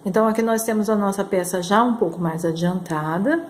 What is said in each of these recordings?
Então, aqui nós temos a nossa peça já um pouco mais adiantada,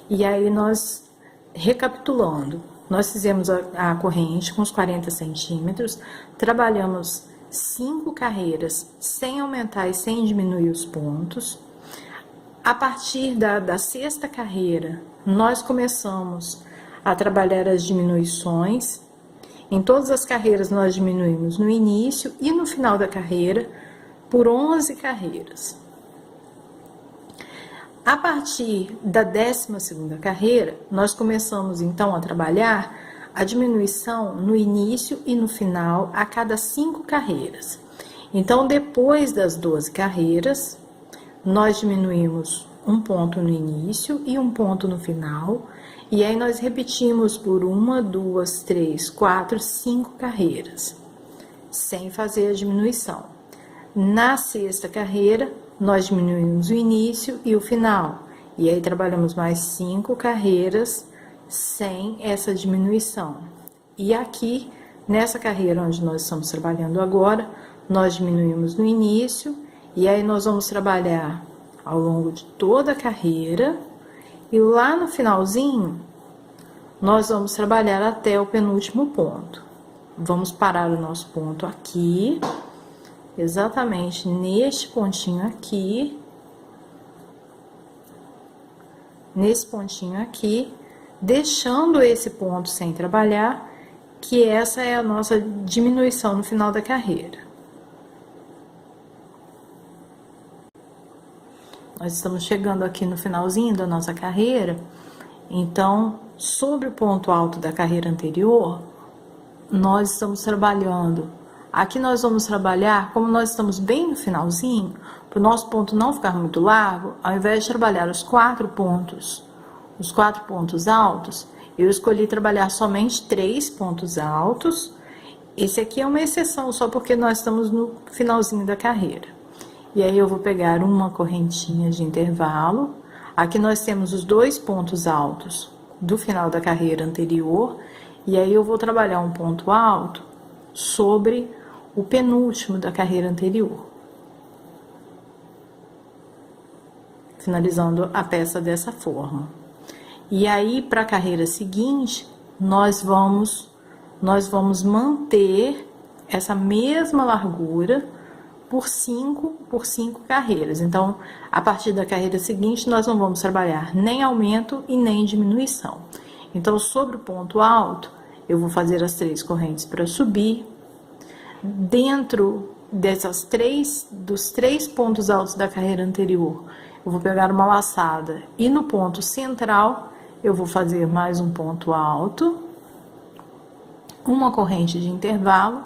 e aí nós, recapitulando, nós fizemos a corrente com os 40 centímetros, trabalhamos 5 carreiras sem aumentar e sem diminuir os pontos. A partir da sexta carreira, nós começamos a trabalhar as diminuições. Em todas as carreiras nós diminuímos no início e no final da carreira por 11 carreiras. A partir da 12ª carreira, nós começamos então a trabalhar a diminuição no início e no final a cada 5 carreiras. Então, depois das 12 carreiras, nós diminuímos um ponto no início e um ponto no final, e aí nós repetimos por 1, 2, 3, 4, 5 carreiras, sem fazer a diminuição. Na sexta carreira, nós diminuímos o início e o final, e aí trabalhamos mais 5 carreiras sem essa diminuição. E aqui, nessa carreira onde nós estamos trabalhando agora, nós diminuímos no início, e aí nós vamos trabalhar ao longo de toda a carreira, e lá no finalzinho, nós vamos trabalhar até o penúltimo ponto. Vamos parar o nosso ponto aqui, exatamente neste pontinho aqui, nesse pontinho aqui, deixando esse ponto sem trabalhar, que essa é a nossa diminuição no final da carreira. Nós estamos chegando aqui no finalzinho da nossa carreira, então, sobre o ponto alto da carreira anterior, nós estamos trabalhando. Aqui nós vamos trabalhar, como nós estamos bem no finalzinho, para o nosso ponto não ficar muito largo, ao invés de trabalhar os 4 pontos altos, eu escolhi trabalhar somente 3 pontos altos. Esse aqui é uma exceção, só porque nós estamos no finalzinho da carreira. E aí eu vou pegar uma correntinha de intervalo. Aqui nós temos os 2 pontos altos do final da carreira anterior, e aí eu vou trabalhar um ponto alto sobre o penúltimo da carreira anterior, finalizando a peça dessa forma. E aí, para a carreira seguinte, nós vamos manter essa mesma largura por 5 carreiras. Então, a partir da carreira seguinte, nós não vamos trabalhar nem aumento e nem diminuição. Então, sobre o ponto alto, eu vou fazer as 3 correntes para subir. Dentro dos 3 pontos altos da carreira anterior, eu vou pegar uma laçada e no ponto central, eu vou fazer mais um ponto alto, uma corrente de intervalo,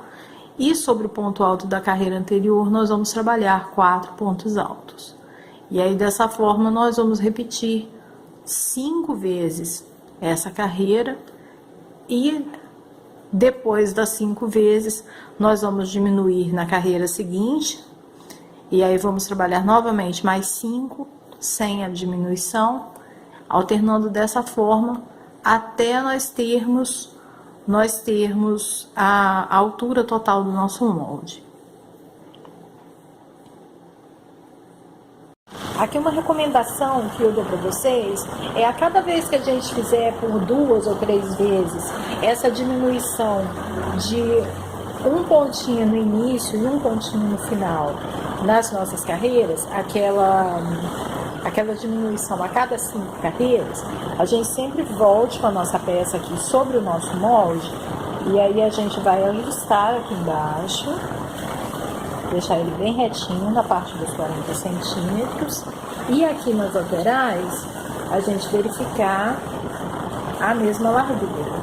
e sobre o ponto alto da carreira anterior, nós vamos trabalhar 4 pontos altos. E aí, dessa forma, nós vamos repetir 5 vezes essa carreira, e depois das 5 vezes, nós vamos diminuir na carreira seguinte, e aí vamos trabalhar novamente mais 5, sem a diminuição, alternando dessa forma, até nós termos a altura total do nosso molde. Aqui uma recomendação que eu dou para vocês é a cada vez que a gente fizer por 2 ou 3 vezes essa diminuição de um pontinho no início e um pontinho no final nas nossas carreiras, aquela diminuição a cada 5 carreiras, a gente sempre volte com a nossa peça aqui sobre o nosso molde, e aí a gente vai ajustar aqui embaixo, deixar ele bem retinho na parte dos 40 centímetros, e aqui nas laterais a gente verificar a mesma largura.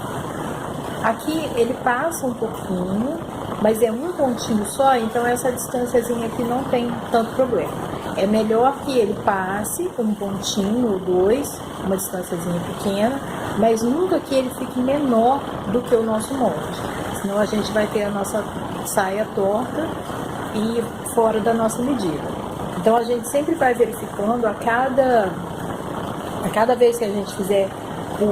Aqui ele passa um pouquinho, mas é um pontinho só, então essa distânciazinha aqui não tem tanto problema. É melhor que ele passe um pontinho ou 2, uma distânciazinha pequena, mas nunca que ele fique menor do que o nosso molde. Senão a gente vai ter a nossa saia torta e fora da nossa medida. Então a gente sempre vai verificando a cada vez que a gente fizer por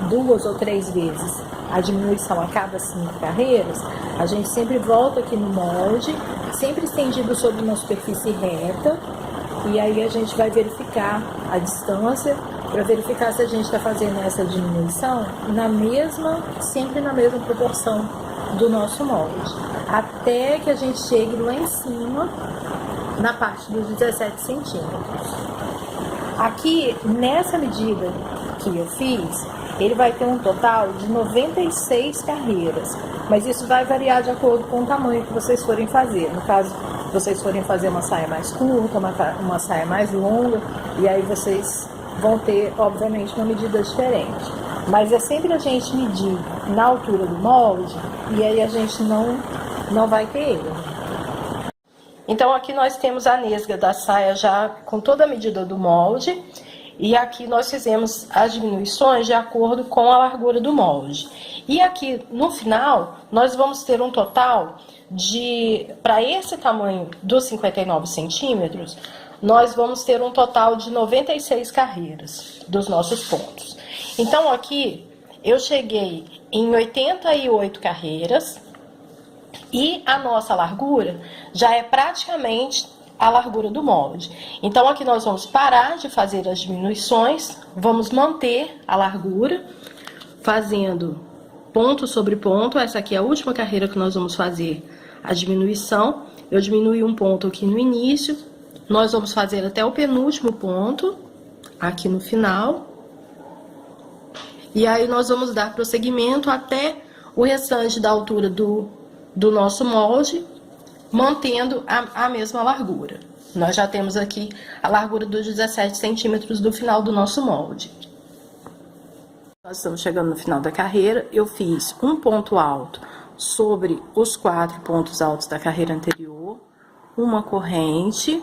2 ou 3 vezes a diminuição a cada 5 carreiras, a gente sempre volta aqui no molde sempre estendido sobre uma superfície reta. E aí a gente vai verificar a distância para verificar se a gente está fazendo essa diminuição sempre na mesma proporção do nosso molde, até que a gente chegue lá em cima, na parte dos 17 centímetros. Aqui, nessa medida que eu fiz, ele vai ter um total de 96 carreiras, mas isso vai variar de acordo com o tamanho que vocês forem fazer. No caso, se vocês forem fazer uma saia mais curta, uma saia mais longa, e aí vocês vão ter, obviamente, uma medida diferente. Mas é sempre a gente medir na altura do molde, e aí a gente não vai ter erro. Então, aqui nós temos a nesga da saia já com toda a medida do molde, e aqui nós fizemos as diminuições de acordo com a largura do molde. E aqui, no final, nós vamos ter um total para esse tamanho dos 59 centímetros, nós vamos ter um total de 96 carreiras dos nossos pontos. Então, aqui, eu cheguei em 88 carreiras, e a nossa largura já é praticamente a largura do molde. Então, aqui nós vamos parar de fazer as diminuições, vamos manter a largura, fazendo ponto sobre ponto. Essa aqui é a última carreira que nós vamos fazer a diminuição. Eu diminui um ponto aqui no início, nós vamos fazer até o penúltimo ponto, aqui no final. E aí, nós vamos dar prosseguimento até o restante da altura do nosso molde, mantendo a mesma largura. Nós já temos aqui a largura dos 17 centímetros do final do nosso molde. Nós estamos chegando no final da carreira. Eu fiz um ponto alto sobre os 4 pontos altos da carreira anterior, uma corrente,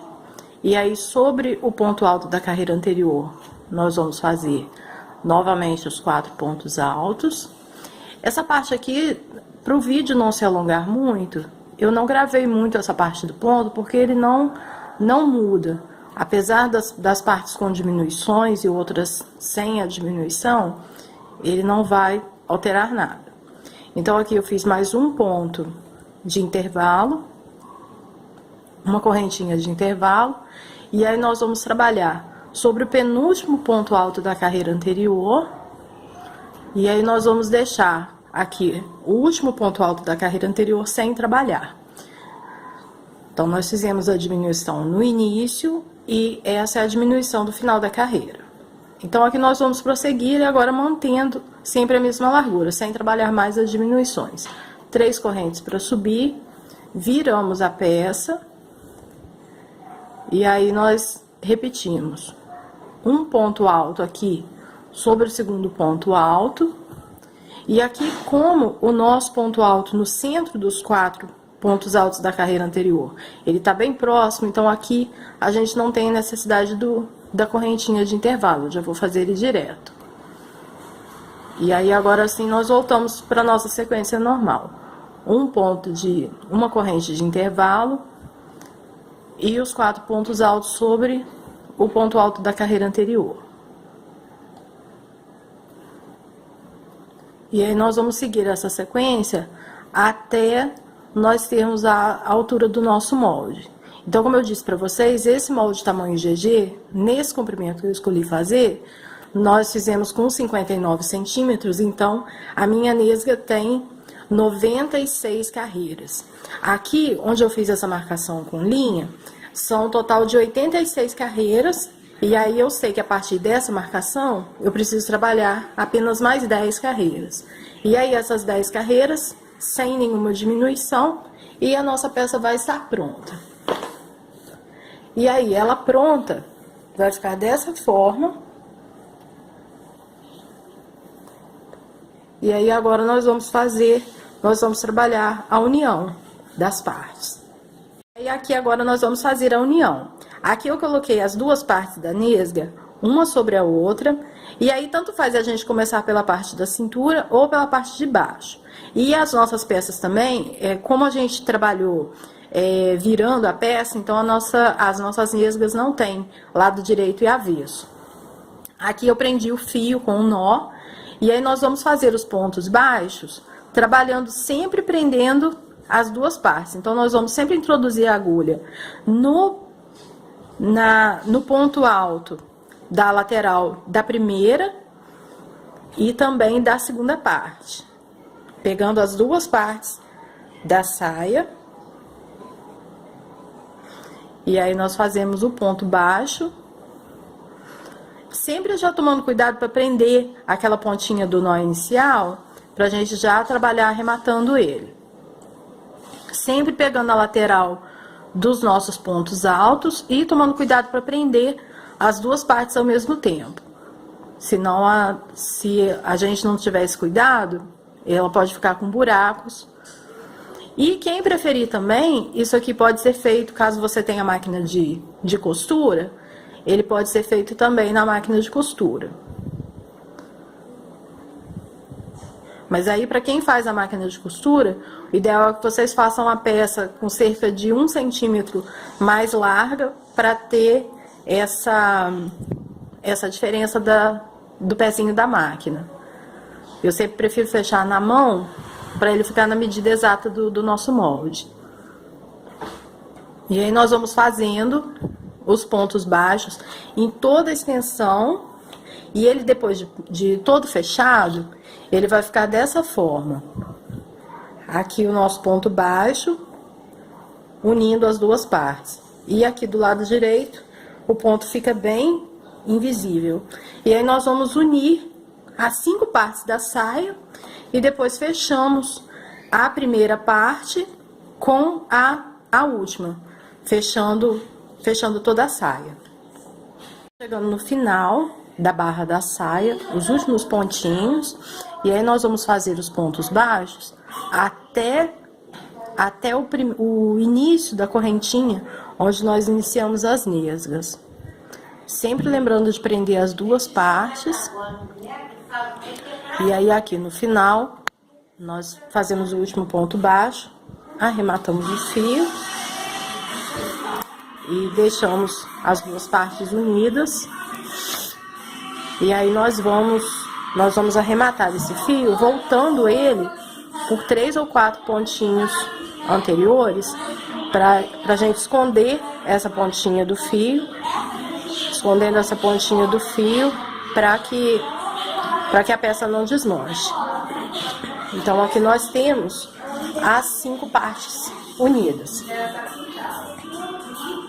e aí sobre o ponto alto da carreira anterior, nós vamos fazer novamente os 4 pontos altos. Essa parte aqui, para o vídeo não se alongar muito, eu não gravei muito essa parte do ponto, porque ele não muda. Apesar das partes com diminuições e outras sem a diminuição, ele não vai alterar nada. Então, aqui eu fiz mais um ponto de intervalo, uma correntinha de intervalo, e aí nós vamos trabalhar sobre o penúltimo ponto alto da carreira anterior, e aí nós vamos deixar aqui o último ponto alto da carreira anterior sem trabalhar. Então, nós fizemos a diminuição no início e essa é a diminuição do final da carreira. Então, aqui nós vamos prosseguir agora mantendo sempre a mesma largura, sem trabalhar mais as diminuições. 3 correntes para subir, viramos a peça e aí nós repetimos um ponto alto aqui sobre o segundo ponto alto. E aqui, como o nosso ponto alto no centro dos 4 pontos altos da carreira anterior, ele tá bem próximo, então aqui a gente não tem necessidade da correntinha de intervalo, eu já vou fazer ele direto. E aí, agora sim, nós voltamos para nossa sequência normal. Uma corrente de intervalo e os 4 pontos altos sobre o ponto alto da carreira anterior. E aí, nós vamos seguir essa sequência até nós termos a altura do nosso molde. Então, como eu disse para vocês, esse molde tamanho GG, nesse comprimento que eu escolhi fazer, nós fizemos com 59 centímetros, então a minha nesga tem 96 carreiras. Aqui, onde eu fiz essa marcação com linha, são um total de 86 carreiras, e aí eu sei que a partir dessa marcação, eu preciso trabalhar apenas mais 10 carreiras. E aí essas 10 carreiras, sem nenhuma diminuição, e a nossa peça vai estar pronta. E aí, ela pronta, vai ficar dessa forma. E aí, agora nós vamos trabalhar a união das partes. E aqui agora nós vamos fazer a união. Aqui eu coloquei as duas partes da nesga, uma sobre a outra, e aí tanto faz a gente começar pela parte da cintura ou pela parte de baixo. E as nossas peças também, como a gente trabalhou virando a peça, então as nossas nesgas não tem lado direito e avesso. Aqui eu prendi o fio com um nó, e aí nós vamos fazer os pontos baixos, trabalhando sempre prendendo as duas partes. Então, nós vamos sempre introduzir a agulha no ponto alto da lateral da primeira e também da segunda parte, pegando as duas partes da saia. E aí nós fazemos o ponto baixo, sempre já tomando cuidado para prender aquela pontinha do nó inicial, pra gente já trabalhar arrematando ele. Sempre pegando a lateral dos nossos pontos altos e tomando cuidado para prender as duas partes ao mesmo tempo. Senão, se a gente não tiver esse cuidado, ela pode ficar com buracos. E quem preferir também, isso aqui pode ser feito, caso você tenha máquina de costura, ele pode ser feito também na máquina de costura. Mas aí, para quem faz a máquina de costura, o ideal é que vocês façam a peça com cerca de 1 centímetro mais larga, para ter essa diferença do pezinho da máquina. Eu sempre prefiro fechar na mão, para ele ficar na medida exata do nosso molde. E aí nós vamos fazendo os pontos baixos em toda a extensão, e ele depois de todo fechado, ele vai ficar dessa forma. Aqui o nosso ponto baixo, unindo as duas partes. E aqui do lado direito, o ponto fica bem invisível. E aí nós vamos unir as 5 partes da saia e depois fechamos a primeira parte com a última, fechando toda a saia. Chegando no final da barra da saia, os últimos pontinhos, e aí nós vamos fazer os pontos baixos até o início da correntinha, onde nós iniciamos as nesgas. Sempre lembrando de prender as duas partes. E aí aqui no final, nós fazemos o último ponto baixo, arrematamos o fio e deixamos as duas partes unidas. E aí nós vamos arrematar esse fio, voltando ele por 3 ou 4 pontinhos anteriores, para a gente esconder essa pontinha do fio, para que a peça não desmanche. Então aqui nós temos as 5 partes unidas.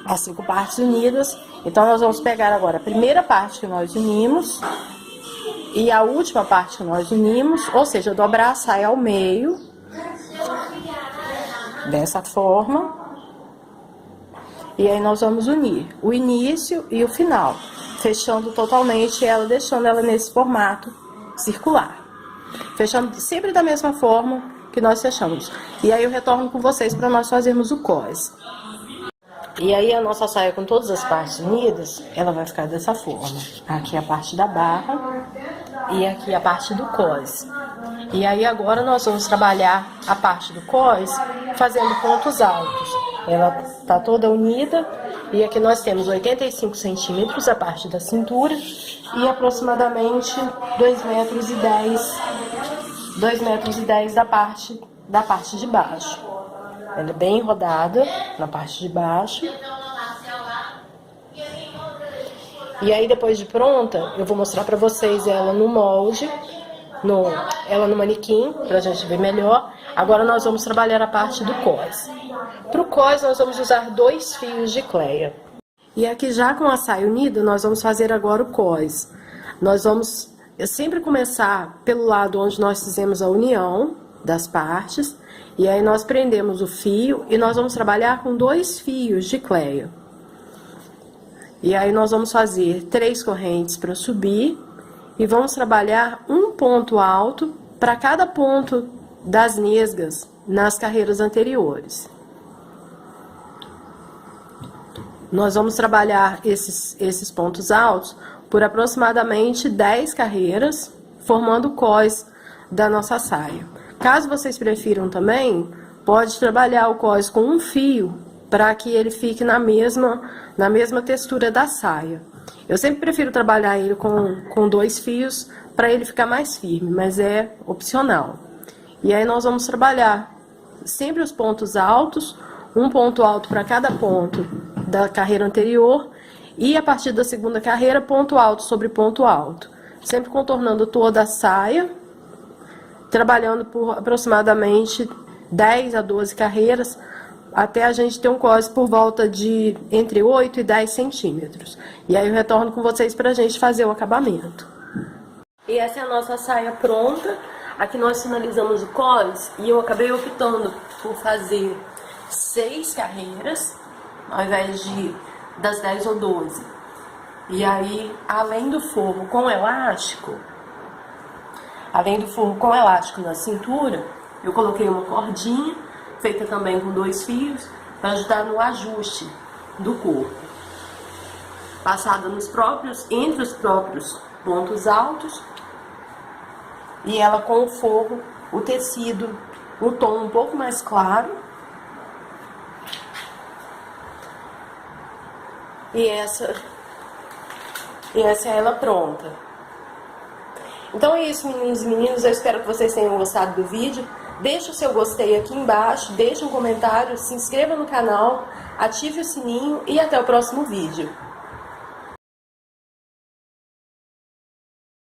As 5 partes unidas. Então nós vamos pegar agora a primeira parte que nós unimos e a última parte que nós unimos, ou seja, dobrar a saia ao meio, dessa forma. E aí nós vamos unir o início e o final, fechando totalmente ela, deixando ela nesse formato circular. Fechando sempre da mesma forma que nós fechamos. E aí eu retorno com vocês para nós fazermos o cós. E aí a nossa saia com todas as partes unidas, ela vai ficar dessa forma. Aqui a parte da barra e aqui a parte do cós. E aí agora nós vamos trabalhar a parte do cós fazendo pontos altos. Ela tá toda unida e aqui nós temos 85 centímetros a parte da cintura e aproximadamente 2,10 metros da parte de baixo. Ela é bem rodada na parte de baixo. E aí depois de pronta, eu vou mostrar pra vocês ela no molde, ela no manequim, pra gente ver melhor. Agora nós vamos trabalhar a parte do cós. Pro cós nós vamos usar 2 fios de cleia. E aqui já com a saia unida, nós vamos fazer agora o cós. Nós vamos sempre começar pelo lado onde nós fizemos a união das partes. E aí nós prendemos o fio e nós vamos trabalhar com 2 fios de cleia. E aí nós vamos fazer 3 correntes para subir e vamos trabalhar um ponto alto para cada ponto das nesgas nas carreiras anteriores. Nós vamos trabalhar esses pontos altos por aproximadamente 10 carreiras, formando o cós da nossa saia. Caso vocês prefiram também, pode trabalhar o cós com um fio, para que ele fique na mesma textura da saia. Eu sempre prefiro trabalhar ele com 2 fios, para ele ficar mais firme, mas é opcional. E aí nós vamos trabalhar sempre os pontos altos, um ponto alto para cada ponto da carreira anterior, e a partir da segunda carreira, ponto alto sobre ponto alto. Sempre contornando toda a saia, trabalhando por aproximadamente 10 a 12 carreiras, até a gente ter um cos por volta de entre 8 e 10 centímetros. E aí eu retorno com vocês para a gente fazer o acabamento. E essa é a nossa saia pronta. Aqui nós finalizamos o cos e eu acabei optando por fazer 6 carreiras, ao invés das 10 ou 12. E aí, além do forro com elástico, na cintura, eu coloquei uma cordinha, feita também com 2 fios, para ajudar no ajuste do corpo. Passada entre os próprios pontos altos, e ela com o forro, o tecido, um tom um pouco mais claro. E essa é ela pronta. Então é isso, meninos e meninas, eu espero que vocês tenham gostado do vídeo. Deixe o seu gostei aqui embaixo, deixe um comentário, se inscreva no canal, ative o sininho e até o próximo vídeo.